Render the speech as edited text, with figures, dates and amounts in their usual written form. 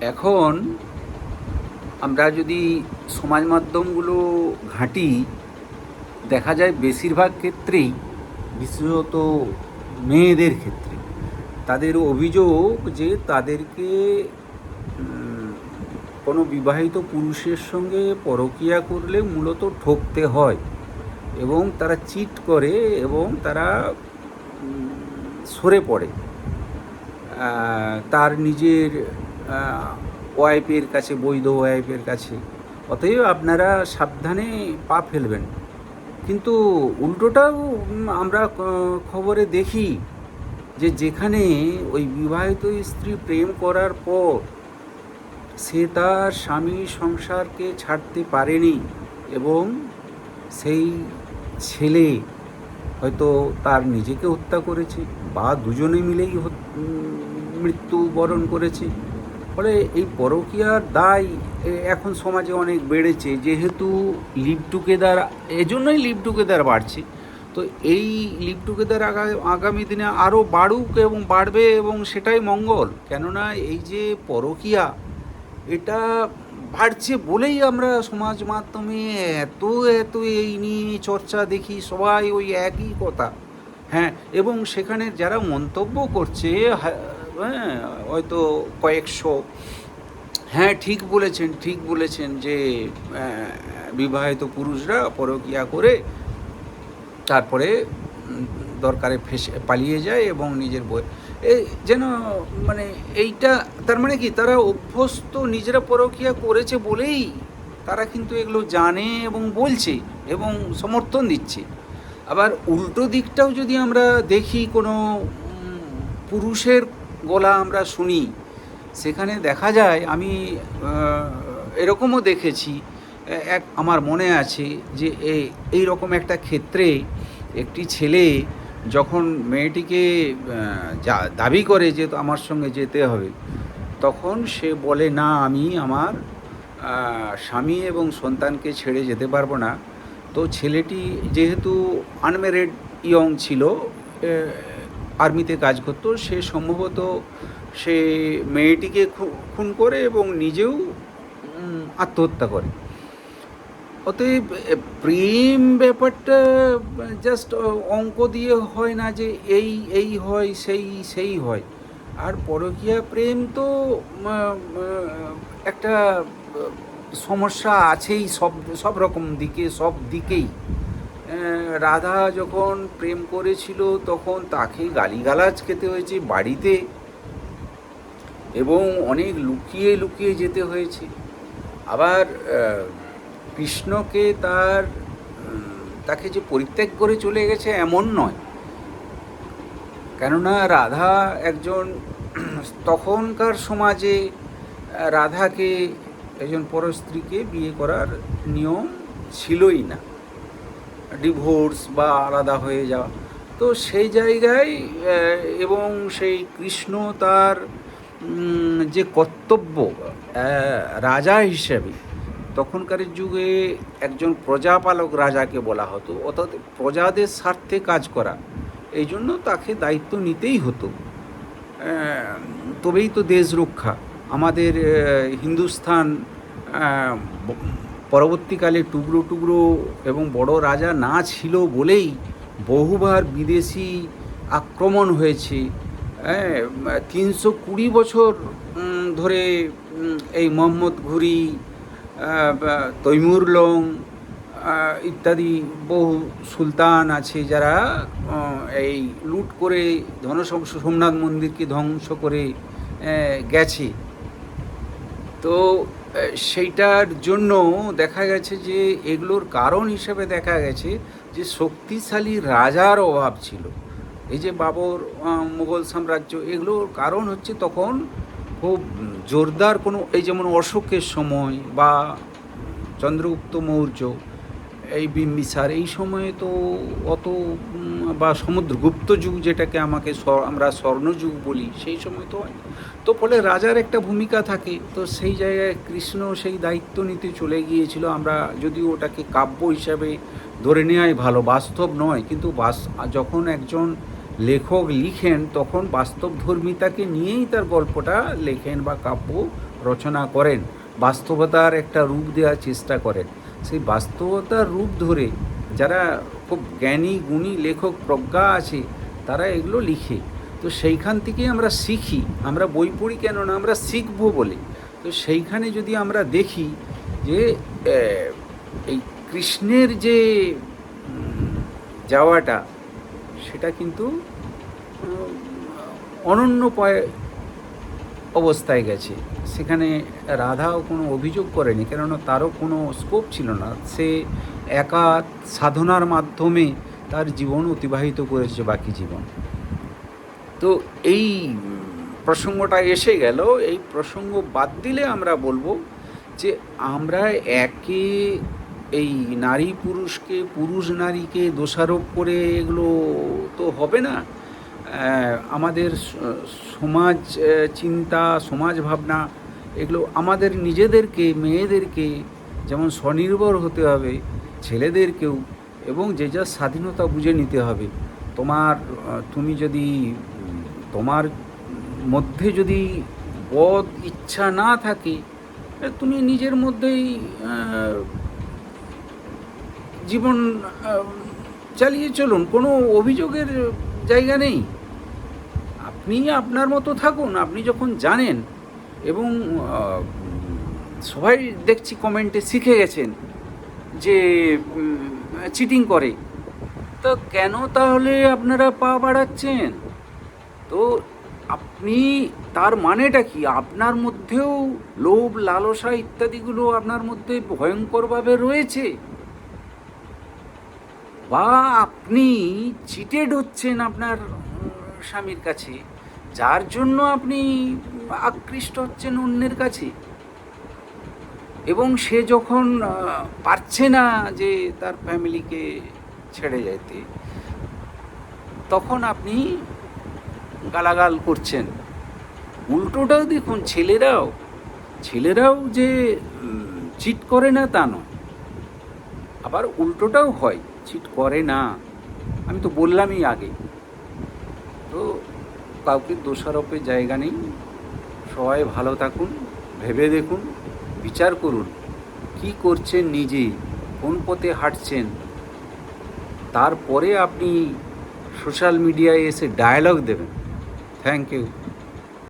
এখন আমরা যদি সমাজ মাধ্যমগুলো ঘাঁটি, দেখা যায় বেশিরভাগ ক্ষেত্রেই, বিশেষত মেয়েদের ক্ষেত্রে, তাদের অভিযোগ যে তাদেরকে কোনো বিবাহিত পুরুষের সঙ্গে পরকীয়া করলে মূলত ঠকতে হয়, এবং তারা চিট করে এবং তারা সরে পড়ে তার নিজের ওয়াইফের কাছে, বৈধ ওয়াইফের কাছে। অতএব আপনারা সাবধানে পা ফেলবেন। কিন্তু উল্টোটাও আমরা খবরে দেখি যে যেখানে ওই বিবাহিত স্ত্রী প্রেম করার পর সে তার স্বামী সংসারকে ছাড়তে পারেনি, এবং সেই ছেলে হয়তো তার নিজেকে হত্যা করেছে বা দুজনে মিলেই মৃত্যুবরণ করেছে। ফলে এই পরকীয়ার দায় এখন সমাজে অনেক বেড়েছে, যেহেতু লিভ টুগেদার, এজন্যই লিভ টুগেদার বাড়ছে। তো এই লিভ টুগেদার আগামী দিনে আরও বাড়ুক এবং বাড়বে, এবং সেটাই মঙ্গল। কেননা এই যে পরকীয়া, এটা বাড়ছে বলেই আমরা সমাজ মাধ্যমে এত এত এই নিয়ে চর্চা দেখি, সবাই ওই একই কথা। হ্যাঁ, এবং সেখানে যারা মন্তব্য করছে, হ্যাঁ, হয়তো কয়েকশো, হ্যাঁ ঠিক বলেছেন যে বিবাহিত পুরুষরা পরকীয়া করে তারপরে দরকারে পালিয়ে যায় এবং নিজের বই এই যেন, মানে এইটা তার মানে কি, তারা অভ্যস্ত, নিজেরা পরকীয়া করেছে বলেই তারা কিন্তু এগুলো জানে এবং বলছে এবং সমর্থন দিচ্ছে। আবার উল্টো দিকটাও যদি আমরা দেখি, কোনো পুরুষের গলা আমরা শুনি, সেখানে দেখা যায়, আমি এরকমও দেখেছি, আমার মনে আছে যে এই রকম একটা ক্ষেত্রে একটি ছেলে যখন মেয়েটিকে দাবি করে যে আমার সঙ্গে যেতে হবে, তখন সে বলে, না, আমি আমার স্বামী এবং সন্তানকে ছেড়ে যেতে পারবো না। তো ছেলেটি যেহেতু আনম্যারিড ইয়ং ছিল, আর্মিতে কাজ করতো, সে সম্ভবত সে মেয়েটিকে খুন করে এবং নিজেও আত্মহত্যা করে। অতএব প্রেম ব্যাপারটা জাস্ট অঙ্ক দিয়ে হয় না যে এই হয় সেই হয়। আর পরকীয়া প্রেম তো একটা সমস্যা আছেই সব রকম দিকে, সব দিকেই। রাধা যখন প্রেম করেছিল তখন তাকে গালিগালাজ খেতে হয়েছে বাড়িতে, এবং অনেক লুকিয়ে লুকিয়ে যেতে হয়েছে। আবার কৃষ্ণকে তাকে যে পরিত্যাগ করে চলে গেছে এমন নয়, কেননা রাধা একজন, তখনকার সমাজে রাধাকে একজন পরস্ত্রীকে বিয়ে করার নিয়ম ছিলই না, ডিভোর্স বা আলাদা হয়ে যাওয়া। তো সেই জায়গায় এবং সেই কৃষ্ণ তার যে কর্তব্য রাজা হিসেবে, তখনকার যুগে একজন প্রজাপালক রাজাকে বলা হতো, অর্থাৎ প্রজাদের স্বার্থে কাজ করা, এই জন্য তাকে দায়িত্ব নিতেই হতো। তবেই তো দেশ রক্ষা। আমাদের হিন্দুস্থান পরবর্তীকালে টুকরো টুকরো এবং বড় রাজা না ছিল বলেই বহুবার বিদেশি আক্রমণ হয়েছে। 320 বছর ধরে এই মোহাম্মদ ঘুরি, তৈমুর লং ইত্যাদি বহু সুলতান আছে যারা এই লুট করে সোমনাথ মন্দিরকে ধ্বংস করে গেছে। তো সেইটার জন্য দেখা গেছে যে এগুলোর কারণ হিসেবে দেখা গেছে যে শক্তিশালী রাজার অভাব ছিল। এই যে বাবর, মুঘল সাম্রাজ্য, এগুলোর কারণ হচ্ছে তখন খুব জোরদার কোনো, এই যেমন অশোকের সময় বা চন্দ্রগুপ্ত মৌর্য, এই বিম্বিসার, এই সময়ে তো অত, বা সমুদ্রগুপ্ত যুগ যেটাকে আমরা স্বর্ণযুগ বলি, সেই সময় তো হয়। তো ফলে রাজার একটা ভূমিকা থাকে। তো সেই জায়গায় কৃষ্ণ সেই দায়িত্ব নিতে চলে গিয়েছিল। আমরা যদিও ওটাকে কাব্য হিসাবে ধরে নেওয়াই ভালো, বাস্তব নয়, কিন্তু যখন একজন লেখক লিখেন তখন বাস্তবধর্মিতাকে নিয়েই তার গল্পটা লেখেন বা কাব্য রচনা করেন, বাস্তবতার একটা রূপ দেওয়ার চেষ্টা করেন। সেই বাস্তবতার রূপ ধরে যারা খুব জ্ঞানী গুণী লেখক প্রজ্ঞা আছে তারা এগুলো লিখে। তো সেইখান থেকেই আমরা শিখি, আমরা বই পড়ি কেন না, আমরা শিখবো বলে। তো সেইখানে যদি আমরা দেখি যে এই কৃষ্ণের যে যাওয়াটা সেটা কিন্তু অনন্য অবস্থায় গেছে। সেখানে রাধাও কোনো অভিযোগ করেনি, কেননা তারও কোনো স্কোপ ছিল না। সে একা সাধনার মাধ্যমে তার জীবন অতিবাহিত করেছে বাকি জীবন। তো এই প্রসঙ্গটা এসে গেল। এই প্রসঙ্গ বাদ দিলে আমরা বলবো যে আমরা একে এই নারী পুরুষকে, পুরুষ নারীকে দোষারোপ করে এগুলো তো হবে না। আমাদের সমাজ চিন্তা, সমাজ ভাবনা, এগুলো আমাদের নিজেদেরকে, মেয়েদেরকে যেমন স্বনির্ভর হতে হবে, ছেলেদেরকেও, এবং যে যার স্বাধীনতা বুঝে নিতে হবে। তুমি যদি তোমার মধ্যে যদি বদ ইচ্ছা না থাকে, তুমি নিজের মধ্যেই জীবন চালিয়ে চলুন, কোনো অভিযোগের জায়গা নেই। আপনি আপনার মতো থাকুন। আপনি যখন জানেন, এবং সবাই দেখছি কমেন্টে শিখে গেছেন যে চিটিং করে, তো কেন তাহলে আপনারা পা বাড়াচ্ছেন? তো আপনি, তার মানেটা কি? আপনার মধ্যেও লোভ, লালসা ইত্যাদিগুলো আপনার মধ্যে ভয়ঙ্করভাবে রয়েছে, বা আপনি চিটেড হচ্ছেন আপনার স্বামীর কাছে, যার জন্য আপনি আকৃষ্ট হচ্ছেন অন্যের কাছে। এবং সে যখন পারছে না যে তার ফ্যামিলিকে ছেড়ে যেতে, তখন আপনি গালাগাল করছেন। উল্টোটাও দেখুন, ছেলেরাও যে চিট করে না তা নয়, আবার উল্টোটাও হয়, চিট করে না। আমি তো বললামই আগে। তো কাউকে দোষারোপের জায়গা নেই। সবাই ভালো থাকুন, ভেবে দেখুন, বিচার করুন কি করছেন, নিজে কোন পথে হাঁটছেন। তারপরে আপনি সোশ্যাল মিডিয়ায় এসে ডায়ালগ দেবেন। Thank you.